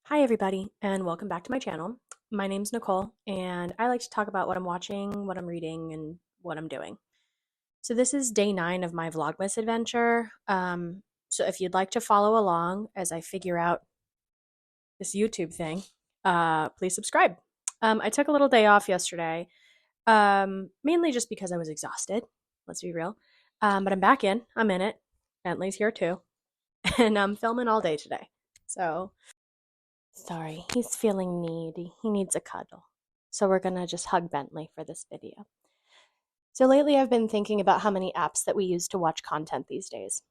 Hi, everybody, and welcome back to my channel. My name's Nicole, and I like to talk about what I'm watching, what I'm reading, and what I'm doing. So, this is day 9 of my Vlogmas adventure. So, if you'd like to follow along as I figure out this YouTube thing, please subscribe. I took a little day off yesterday, mainly just because I was exhausted. Let's be real. But I'm back in, I'm in it. Bentley's here too, and I'm filming all day today. So, sorry, he's feeling needy. He needs a cuddle. So we're gonna just hug Bentley for this video. So lately I've been thinking about how many apps that we use to watch content these days.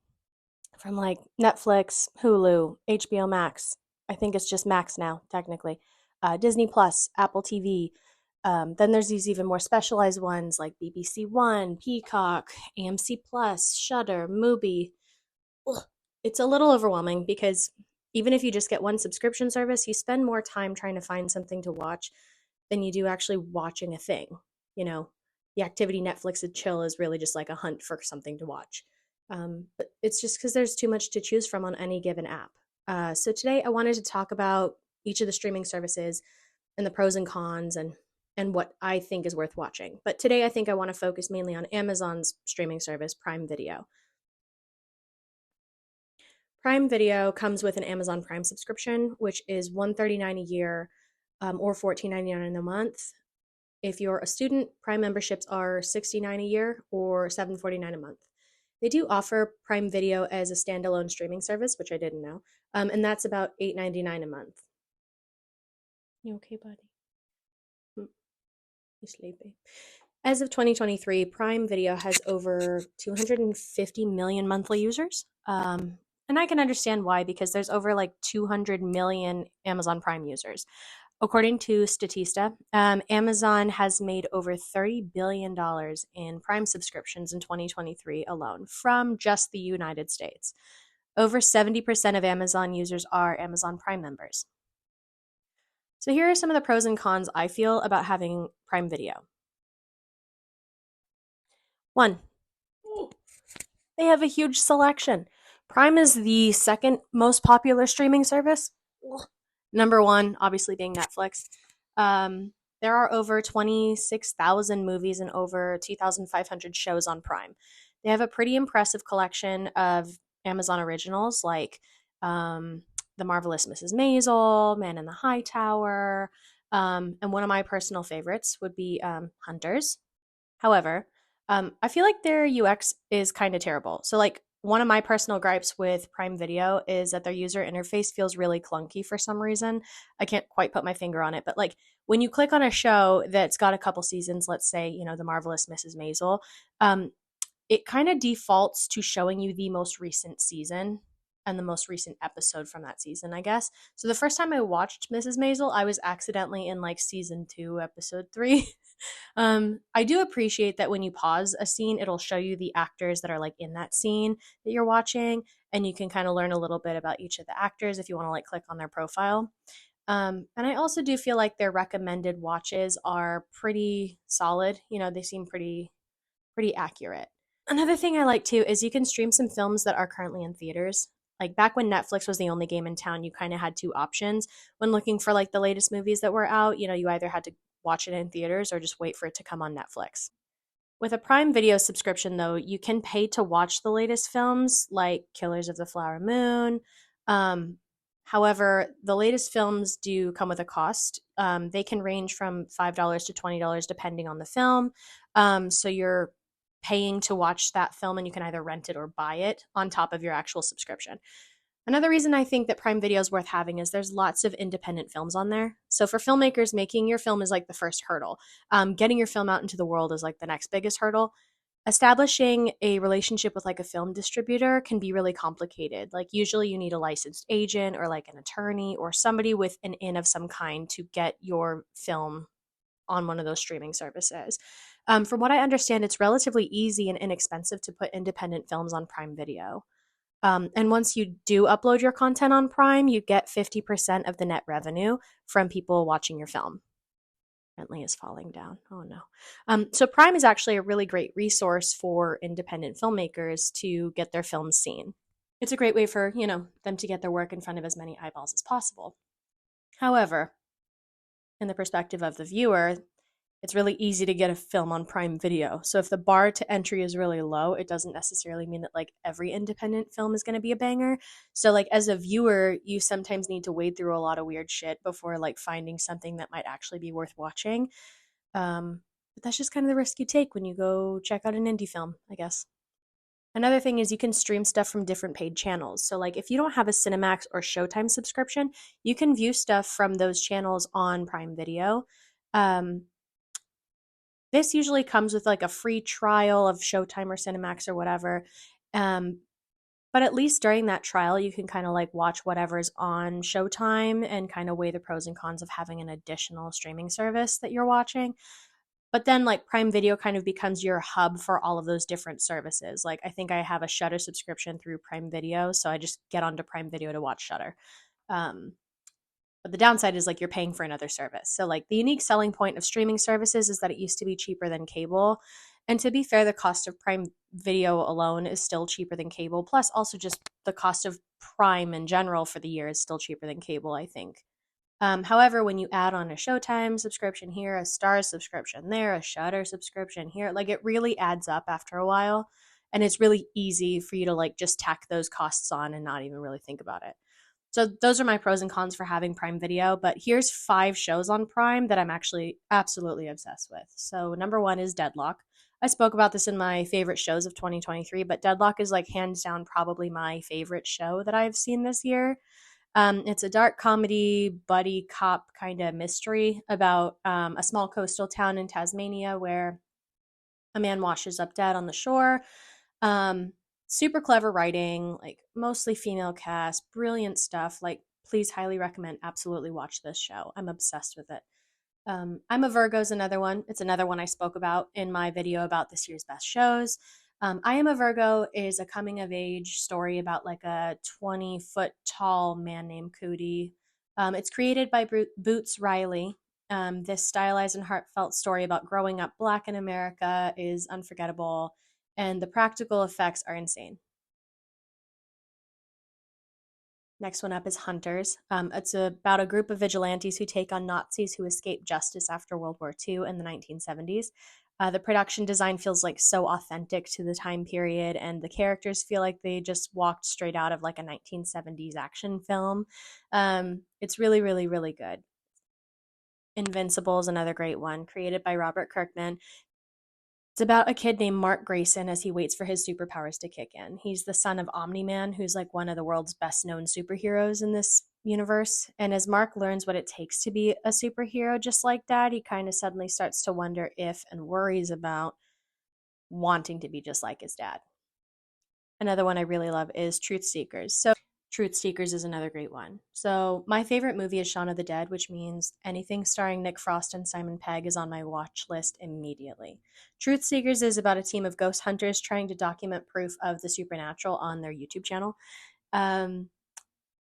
From like Netflix, Hulu, HBO Max. I think it's just Max now, technically. Disney Plus, Apple TV. Then there's these even more specialized ones like BBC One, Peacock, AMC Plus, Shudder, Mubi. Ugh, it's a little overwhelming because even if you just get one subscription service, you spend more time trying to find something to watch than you do actually watching a thing. You know, the activity Netflix and chill is really just like a hunt for something to watch. But it's just because there's too much to choose from on any given app. So today I wanted to talk about each of the streaming services and the pros and cons and what I think is worth watching. But today I think I want to focus mainly on Amazon's streaming service, Prime Video. Prime Video comes with an Amazon Prime subscription, which is $139 a year, or $14.99 a month. If you're a student, Prime memberships are $69 a year or $7.49 a month. They do offer Prime Video as a standalone streaming service, which I didn't know, and that's about $8.99 a month. You okay, buddy? You sleepy? As of 2023, Prime Video has over 250 million monthly users. And I can understand why, because there's over like 200 million Amazon Prime users. According to Statista, Amazon has made over $30 billion in Prime subscriptions in 2023 alone from just the United States. Over 70% of Amazon users are Amazon Prime members. So here are some of the pros and cons I feel about having Prime Video. One, they have a huge selection. Prime is the second most popular streaming service. Number one, obviously, being Netflix. There are over 26,000 movies and over 2,500 shows on Prime. They have a pretty impressive collection of Amazon originals like The Marvelous Mrs. Maisel, Man in the High Tower, and one of my personal favorites would be Hunters. However, I feel like their UX is kind of terrible. So, like, one of my personal gripes with Prime Video is that their user interface feels really clunky for some reason. I can't quite put my finger on it, but like when you click on a show that's got a couple seasons, let's say, The Marvelous Mrs. Maisel, um, it kind of defaults to showing you the most recent season and the most recent episode from that season, I guess. So the first time I watched Mrs. Maisel, I was accidentally in like season 2, episode 3. I do appreciate that when you pause a scene, it'll show you the actors that are like in that scene that you're watching, and you can kind of learn a little bit about each of the actors if you want to like click on their profile. And I also do feel like their recommended watches are pretty solid. They seem pretty accurate. Another thing I like too is you can stream some films that are currently in theaters. Like back when Netflix was the only game in town, you kind of had two options when looking for like the latest movies that were out. You either had to watch it in theaters or just wait for it to come on Netflix. With a Prime Video subscription, though, you can pay to watch the latest films like Killers of the Flower Moon. Um, However, the latest films do come with a cost. They can range from $5 to $20 depending on the film. So you're paying to watch that film and you can either rent it or buy it on top of your actual subscription. Another reason I think that Prime Video is worth having is there's lots of independent films on there. So for filmmakers, making your film is like the first hurdle. Getting your film out into the world is like the next biggest hurdle. Establishing a relationship with like a film distributor can be really complicated. Like usually you need a licensed agent or like an attorney or somebody with an in of some kind to get your film on one of those streaming services. From what I understand, it's relatively easy and inexpensive to put independent films on Prime Video. And once you do upload your content on Prime, you get 50% of the net revenue from people watching your film. Bentley is falling down. Oh no. So Prime is actually a really great resource for independent filmmakers to get their films seen. It's a great way for, them to get their work in front of as many eyeballs as possible. However, in the perspective of the viewer, it's really easy to get a film on Prime Video. So if the bar to entry is really low, it doesn't necessarily mean that like every independent film is going to be a banger. So like as a viewer, you sometimes need to wade through a lot of weird shit before like finding something that might actually be worth watching. But that's just kind of the risk you take when you go check out an indie film, I guess. Another thing is you can stream stuff from different paid channels. So, like, if you don't have a Cinemax or Showtime subscription, you can view stuff from those channels on Prime Video. Um, this usually comes with like a free trial of Showtime or Cinemax or whatever. Um, but at least during that trial, you can kind of like watch whatever's on Showtime and kind of weigh the pros and cons of having an additional streaming service that you're watching. But then like Prime Video kind of becomes your hub for all of those different services. Like I think I have a Shudder subscription through Prime Video, so I just get onto Prime Video to watch Shudder. Um, but the downside is like you're paying for another service. So like the unique selling point of streaming services is that it used to be cheaper than cable. And to be fair, the cost of Prime Video alone is still cheaper than cable. Plus also just the cost of Prime in general for the year is still cheaper than cable, I think. However, when you add on a Showtime subscription here, a Starz subscription there, a Shudder subscription here, like it really adds up after a while. And it's really easy for you to like just tack those costs on and not even really think about it. So those are my pros and cons for having Prime Video. But here's 5 shows on Prime that I'm actually absolutely obsessed with. So number 1 is Deadlock. I spoke about this in my favorite shows of 2023, but Deadlock is like hands down probably my favorite show that I've seen this year. It's a dark comedy, buddy cop kind of mystery about a small coastal town in Tasmania where a man washes up dead on the shore. Um, Super clever writing, like mostly female cast, brilliant stuff. Like, please highly recommend, absolutely watch this show. I'm obsessed with it. I'm a Virgo is another one. It's another one I spoke about in my video about this year's best shows. I Am a Virgo is a coming of age story about like a 20-foot tall man named Cootie. It's created by Boots Riley. This stylized and heartfelt story about growing up Black in America is unforgettable, and the practical effects are insane. Next one up is Hunters. It's about a group of vigilantes who take on Nazis who escaped justice after World War II in the 1970s. The production design feels like so authentic to the time period, and the characters feel like they just walked straight out of like a 1970s action film. It's really, really, really good. Invincible is another great one, created by Robert Kirkman. It's about a kid named Mark Grayson as he waits for his superpowers to kick in. He's the son of Omni-Man, who's like one of the world's best known superheroes in this universe. And as Mark learns what it takes to be a superhero just like Dad, he kind of suddenly starts to wonder if and worries about wanting to be just like his dad. Another one I really love is Truth Seekers. So Truth Seekers is another great one. So my favorite movie is Shaun of the Dead, which means anything starring Nick Frost and Simon Pegg is on my watch list immediately. Truth Seekers is about a team of ghost hunters trying to document proof of the supernatural on their YouTube channel.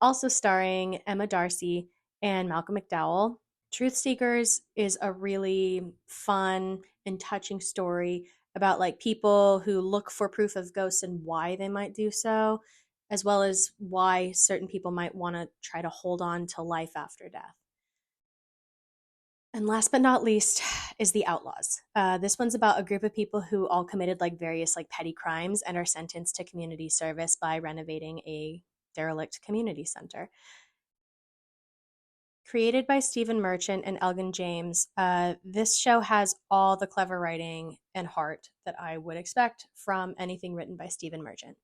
Also starring Emma Darcy and Malcolm McDowell. Truth Seekers is a really fun and touching story about like people who look for proof of ghosts and why they might do so, as well as why certain people might want to try to hold on to life after death. And last but not least is The Outlaws. This one's about a group of people who all committed like various like petty crimes and are sentenced to community service by renovating a derelict community center. Created by Stephen Merchant and Elgin James, this show has all the clever writing and heart that I would expect from anything written by Stephen Merchant.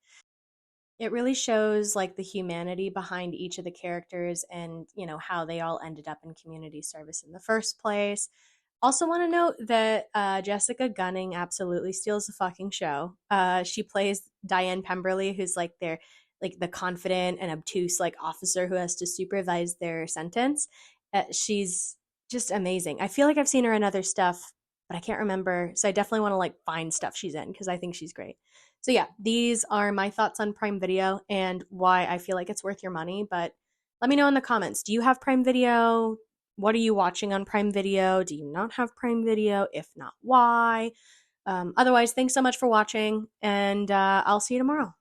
It really shows like the humanity behind each of the characters and, you know, how they all ended up in community service in the first place. Also want to note that Jessica Gunning absolutely steals the fucking show. She plays Diane Pemberley, who's like their like the confident and obtuse like officer who has to supervise their sentence. She's just amazing. I feel like I've seen her in other stuff, but I can't remember. So I definitely want to like find stuff she's in because I think she's great. So yeah, these are my thoughts on Prime Video and why I feel like it's worth your money. But let me know in the comments. Do you have Prime Video? What are you watching on Prime Video? Do you not have Prime Video? If not, why? Otherwise, thanks so much for watching, and I'll see you tomorrow.